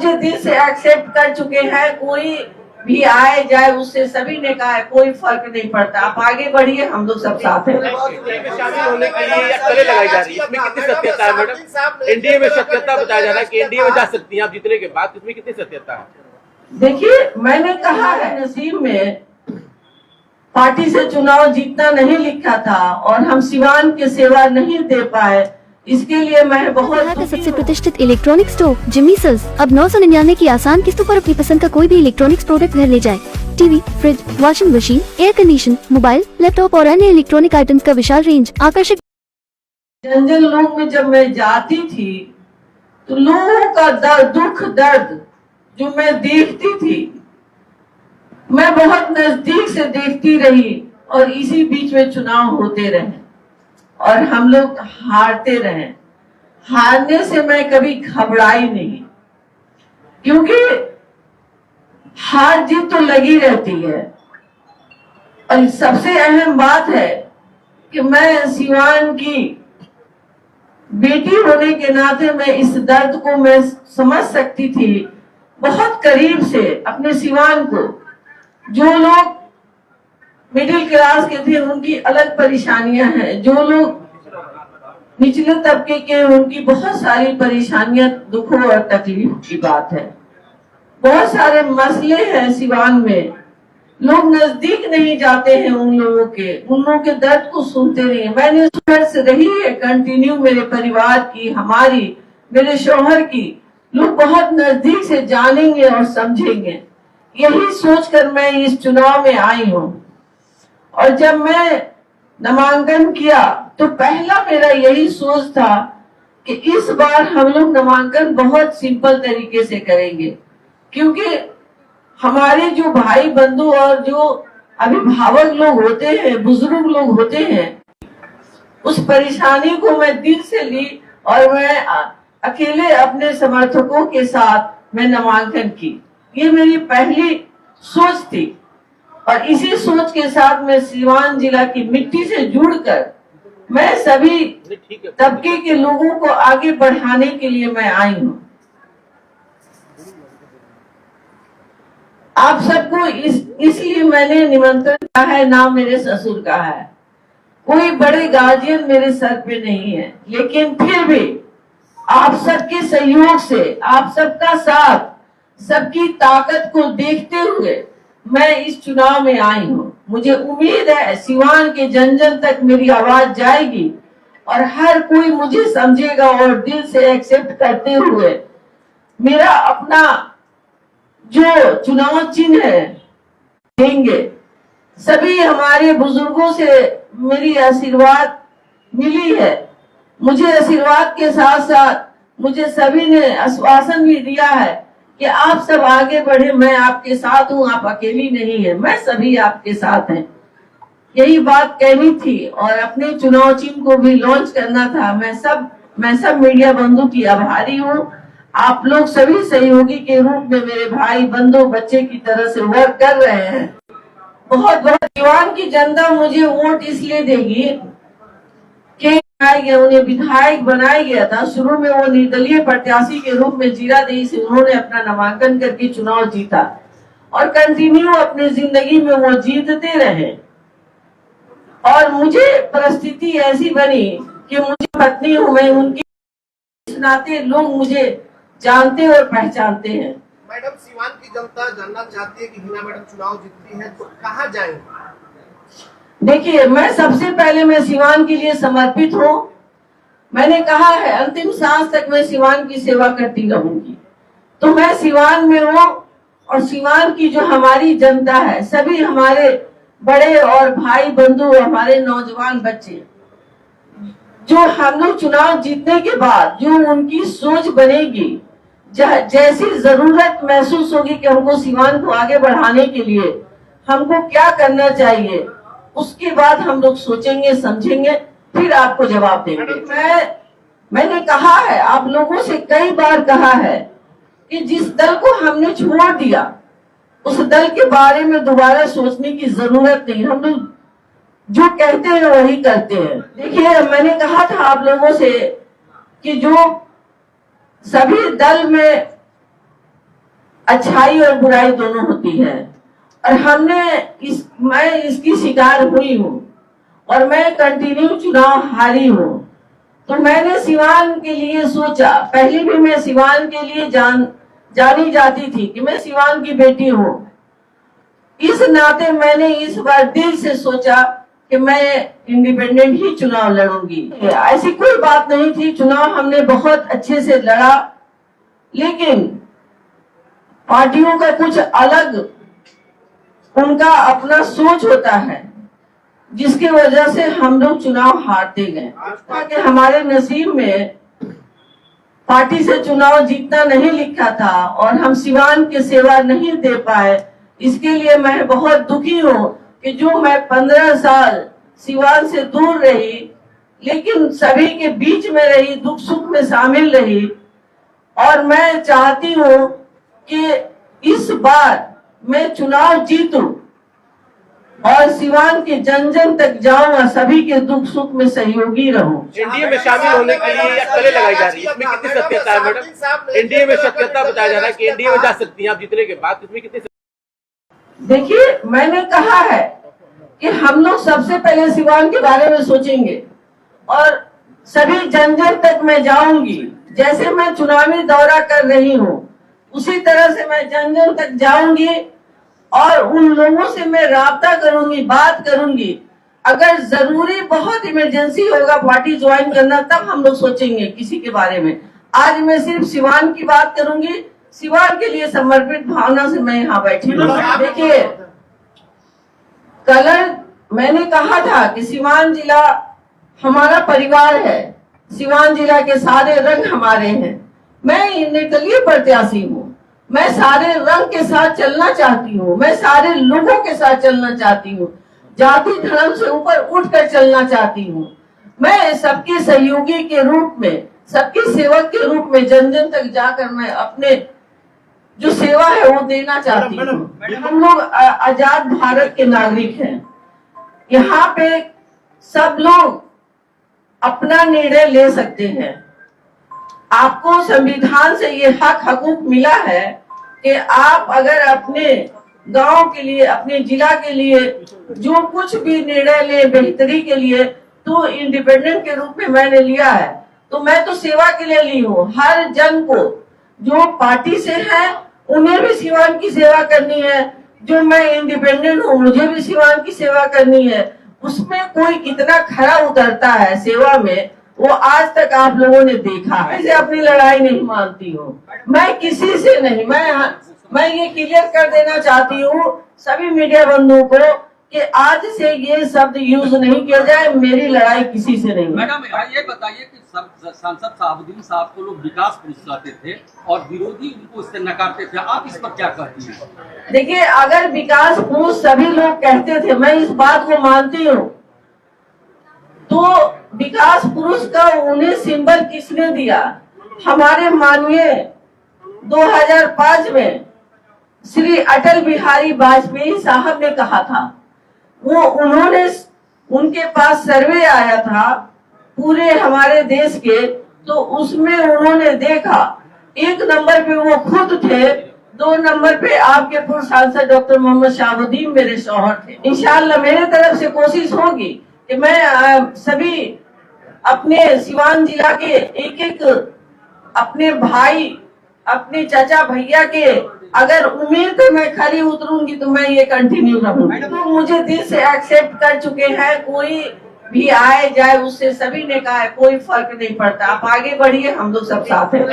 मुझे दिल से एक्सेप्ट कर चुके हैं। कोई भी आए जाए उससे सभी ने कहा है कोई फर्क नहीं पड़ता, आप आगे बढ़िए, हम लोग सब साथ हैं। एनडीए में शामिल होने के लिए कले लगाई जा रही है, इसमें कितनी सत्यता है मैडम? एनडीए में सत्यता बताया जा रहा है कि एनडीए में जा सकती हैं आप जीतने के बाद, इसमें कितनी सत्यता है? देखिए, मैंने कहा है नसीब में पार्टी से चुनाव जीतना नहीं लिखा था और हम सिवान की सेवा नहीं दे पाए, इसके लिए मैं बहुत का सबसे प्रतिष्ठित इलेक्ट्रॉनिक स्टोर जिमी सेल्स अब 999 की आसान किस्तों पर अपनी पसंद का कोई भी इलेक्ट्रॉनिक्स प्रोडक्ट घर ले जाए। TV, fridge, washing machine, air condition, mobile, laptop और अन्य इलेक्ट्रॉनिक आइटम्स का विशाल रेंज, आकर्षक। जंगल लोग में जब मैं जाती थी तो लोगों का दुख दर्द जो मैं देखती थी, मैं बहुत नजदीक से देखती रही और इसी बीच में चुनाव होते रहे और हम लोग हारते रहे। हारने से मैं कभी घबराई नहीं, क्योंकि हार जीत तो लगी रहती है। और सबसे अहम बात है कि मैं सिवान की बेटी होने के नाते मैं इस दर्द को मैं समझ सकती थी बहुत करीब से। अपने सिवान को, जो लोग मिडिल क्लास के थे उनकी अलग परेशानियां हैं, जो लोग निचले तबके के उनकी बहुत सारी परेशानियां, दुखों और तकलीफ की बात है। बहुत सारे मसले हैं सिवान में, लोग नजदीक नहीं जाते हैं उन लोगों के दर्द को सुनते नहीं। मैंने संघर्ष रही है कंटिन्यू, मेरे परिवार की, हमारी, मेरे शौहर की, लोग बहुत नजदीक से जानेंगे और समझेंगे, यही सोचकर मैं इस चुनाव में आई हूँ। और जब मैं नामांकन किया तो पहला मेरा यही सोच था कि इस बार हम लोग नामांकन बहुत सिंपल तरीके से करेंगे, क्योंकि हमारे जो भाई बंधु और जो अभिभावक लोग होते हैं, बुजुर्ग लोग होते हैं, उस परेशानी को मैं दिल से ली और मैं अकेले अपने समर्थकों के साथ मैं नामांकन की। ये मेरी पहली सोच थी और इसी सोच के साथ मैं सिवान जिला की मिट्टी से जुड़कर मैं सभी तबके के लोगों को आगे बढ़ाने के लिए मैं आई हूँ। आप सबको इसलिए मैंने निमंत्रण किया है, नाम मेरे ससुर का है, कोई बड़े गार्जियन मेरे सर पे नहीं है, लेकिन फिर भी आप सबके सहयोग से, आप सबका साथ, सबकी ताकत को देखते हुए मैं इस चुनाव में आई हूँ। मुझे उम्मीद है सिवान के जन जन तक मेरी आवाज जाएगी और हर कोई मुझे समझेगा और दिल से एक्सेप्ट करते हुए मेरा अपना जो चुनाव चिन्ह है देंगे। सभी हमारे बुजुर्गों से मेरी आशीर्वाद मिली है, मुझे आशीर्वाद के साथ साथ मुझे सभी ने आश्वासन भी दिया है कि आप सब आगे बढ़े, मैं आपके साथ हूँ, आप अकेली नहीं है, मैं सभी आपके साथ हैं। यही बात कहनी थी और अपने चुनाव चिन्ह को भी लॉन्च करना था। मैं सब मीडिया बंधु की आभारी हूँ। आप लोग सभी सहयोगी के रूप में मेरे भाई बंधु बच्चे की तरह से वर्क कर रहे हैं। बहुत बहुत सिवान की जनता मुझे वोट इसलिए देगी कि उन्हें विधायक बनाया गया था। शुरू में वो निर्दलीय प्रत्याशी के रूप में जीरादेई से उन्होंने अपना नामांकन करके चुनाव जीता और कंटिन्यू अपनी जिंदगी में वो जीतते रहे। और मुझे परिस्थिति ऐसी बनी कि मुझे पत्नी हूँ मैं, उनकी इस नाते लोग मुझे जानते और पहचानते हैं। मैडम, सिवान की जनता जानना चाहती है कि हिना मैडम चुनाव जीतती है तो कहाँ जाएंगे? देखिए, मैं सबसे पहले मैं सिवान के लिए समर्पित हूँ। मैंने कहा है अंतिम सांस तक मैं सिवान की सेवा करती रहूंगी। तो मैं सिवान में हूँ और सिवान की जो हमारी जनता है, सभी हमारे बड़े और भाई बंधु, हमारे नौजवान बच्चे, जो हम लोग चुनाव जीतने के बाद जो उनकी सोच बनेगी, जैसी जरूरत महसूस होगी कि हमको सिवान को आगे बढ़ाने के लिए हमको क्या करना चाहिए, उसके बाद हम लोग सोचेंगे, समझेंगे, फिर आपको जवाब देंगे। मैंने कहा है, आप लोगों से कई बार कहा है कि जिस दल को हमने छोड़ दिया उस दल के बारे में दोबारा सोचने की जरूरत नहीं। हम लोग जो कहते हैं वही करते हैं। देखिए, मैंने कहा था आप लोगों से कि जो सभी दल में अच्छाई और बुराई दोनों होती है, और मैं इसकी शिकार हुई हूँ और मैं कंटिन्यू चुनाव हारी हूँ। तो मैंने सिवान के लिए सोचा, पहले भी मैं सिवान के लिए जानी जाती थी कि मैं सिवान की बेटी हूँ। इस नाते मैंने इस बार दिल से सोचा कि मैं इंडिपेंडेंट ही चुनाव लड़ूंगी। ऐसी कोई बात नहीं थी, चुनाव हमने बहुत अच्छे से लड़ा, लेकिन पार्टियों का कुछ अलग उनका अपना सोच होता है, जिसकी वजह से हम लोग चुनाव हारते गए। कि हमारे नसीब में पार्टी से चुनाव जीतना नहीं लिखा था और हम सिवान की सेवा नहीं दे पाए। इसके लिए मैं बहुत दुखी हूँ कि जो मैं 15 साल सिवान से दूर रही, लेकिन सभी के बीच में रही, दुख सुख में शामिल रही, और मैं चाहती हूँ कि इस बार मैं चुनाव जीतूं और सिवान के जन जन तक जाऊं और सभी के दुख सुख में सहयोगी रहूं। एनडीए में शामिल होने के लिए अटकलें लगाई जा रही है, इसमें कितनी सत्यता है मैडम? एनडीए में सत्यता बताया जा रहा है कि एनडीए में जा सकती हैं आप जीतने के बाद, इसमें कितनी? देखिए, मैंने कहा है कि हम लोग सबसे पहले सिवान के बारे में सोचेंगे और सभी जन जन तक मैं जाऊंगी। जैसे मैं चुनावी दौरा कर रही हूँ, उसी तरह से मैं जन जन तक जाऊंगी और उन लोगों से मैं राब्ता करूंगी, बात करूंगी। अगर जरूरी बहुत इमरजेंसी होगा पार्टी ज्वाइन करना, तब हम लोग सोचेंगे किसी के बारे में। आज मैं सिर्फ सिवान की बात करूंगी, सिवान के लिए समर्पित भावना से मैं यहाँ बैठी हूँ। देखिए, कलर मैंने कहा था कि सिवान जिला हमारा परिवार है, सिवान जिला के सारे रंग हमारे हैं। मैं निर्दलीय प्रत्याशी हूँ, मैं सारे रंग के साथ चलना चाहती हूँ, मैं सारे लोगों के साथ चलना चाहती हूँ, जाति धर्म से ऊपर उठकर चलना चाहती हूँ। मैं सबके सहयोगी के रूप में, सबके सेवक के रूप में जन जन तक जाकर मैं अपने जो सेवा है वो देना चाहती हूँ। हम लोग आजाद भारत के नागरिक हैं, यहाँ पे सब लोग अपना निर्णय ले सकते हैं। आपको संविधान से ये हक हकूक मिला है कि आप अगर अपने गांव के लिए, अपने जिला के लिए जो कुछ भी निर्णय ले बेहतरी के लिए, तो इंडिपेंडेंट के रूप में मैंने लिया है। तो मैं तो सेवा के लिए ली हूँ। हर जन को जो पार्टी से है उन्हें भी सिवान की सेवा करनी है, जो मैं इंडिपेंडेंट हूँ मुझे भी सिवान की सेवा करनी है। उसमें कोई कितना खरा उतरता है सेवा में, वो आज तक आप लोगों ने देखा है। मैं अपनी लड़ाई नहीं मानती हूँ, मैं किसी से नहीं। मैं ये क्लियर कर देना चाहती हूँ सभी मीडिया बंधुओं को कि आज से ये शब्द यूज नहीं किया जाए, मेरी लड़ाई किसी से नहीं। मैडम, ये बताइए कि सांसद शहाबुद्दीन साहब को लोग विकास पुरुष कहते थे और विरोधी उनको इससे नकारते थे, आप इस पर क्या कहती हैं? देखिए, अगर विकास पुरुष सभी लोग कहते थे, मैं इस बात को मानती हूँ, तो विकास पुरुष का उन्हें सिंबल किसने दिया? हमारे माननीय 2005 में श्री अटल बिहारी वाजपेयी साहब ने कहा था। उनके पास सर्वे आया था पूरे हमारे देश के, तो उसमें उन्होंने देखा 1 नंबर पे वो खुद थे, 2 नंबर पे आपके पूर्व सांसद डॉक्टर मोहम्मद शहाबुद्दीन मेरे शौहर थे। इंशाअल्लाह मेरे तरफ से कोशिश होगी कि मैं सभी अपने सिवान जिला के एक अपने भाई, अपने चाचा भैया के अगर उम्मीद पे मैं खरी उतरूंगी तो मैं ये कंटिन्यू रहूंगी। तो मुझे दिल से एक्सेप्ट कर चुके हैं, कोई भी आए जाए उससे सभी ने कहा है कोई फर्क नहीं पड़ता, आप आगे बढ़िए, हम लोग सब साथ हैं।